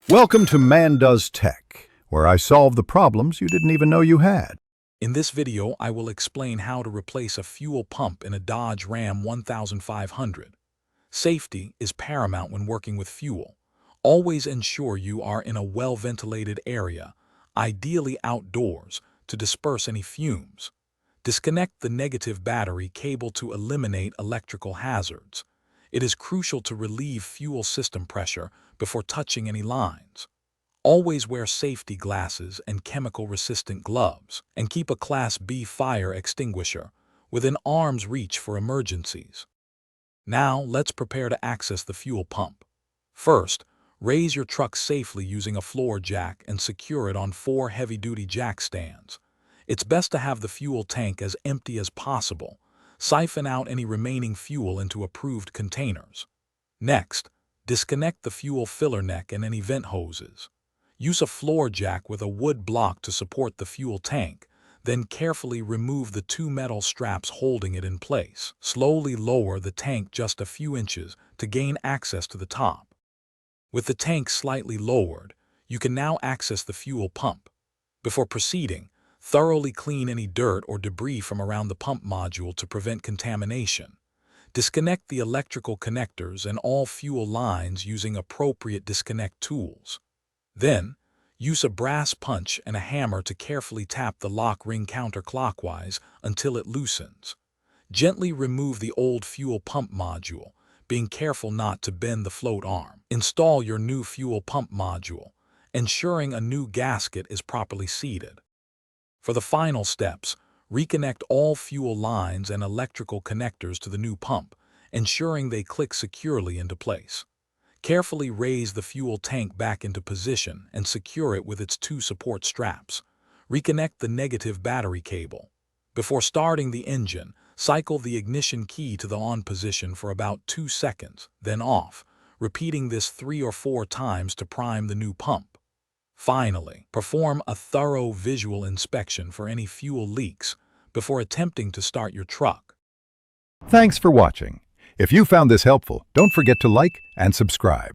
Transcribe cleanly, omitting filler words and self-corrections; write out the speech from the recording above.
Welcome to Man Does Tech, where I solve the problems you didn't even know you had. In this video, I will explain how to replace a fuel pump in a Dodge Ram 1500. Safety is paramount when working with fuel. Always ensure you are in a well-ventilated area, ideally outdoors, to disperse any fumes. Disconnect the negative battery cable to eliminate electrical hazards. It is crucial to relieve fuel system pressure before touching any lines. Always wear safety glasses and chemical-resistant gloves, and keep a Class B fire extinguisher within arm's reach for emergencies. Now, let's prepare to access the fuel pump. First, raise your truck safely using a floor jack and secure it on 4 heavy-duty jack stands. It's best to have the fuel tank as empty as possible. Siphon out any remaining fuel into approved containers. Next, disconnect the fuel filler neck and any vent hoses. Use a floor jack with a wood block to support the fuel tank, then carefully remove the 2 metal straps holding it in place. Slowly lower the tank just a few inches to gain access to the top. With the tank slightly lowered, you can now access the fuel pump. Before proceeding, thoroughly clean any dirt or debris from around the pump module to prevent contamination. Disconnect the electrical connectors and all fuel lines using appropriate disconnect tools. Then, use a brass punch and a hammer to carefully tap the lock ring counterclockwise until it loosens. Gently remove the old fuel pump module, being careful not to bend the float arm. Install your new fuel pump module, ensuring a new gasket is properly seated. For the final steps, reconnect all fuel lines and electrical connectors to the new pump, ensuring they click securely into place. Carefully raise the fuel tank back into position and secure it with its 2 support straps. Reconnect the negative battery cable. Before starting the engine, cycle the ignition key to the on position for about 2 seconds, then off, repeating this 3 or 4 times to prime the new pump. Finally, perform a thorough visual inspection for any fuel leaks before attempting to start your truck. Thanks for watching. If you found this helpful, don't forget to like and subscribe.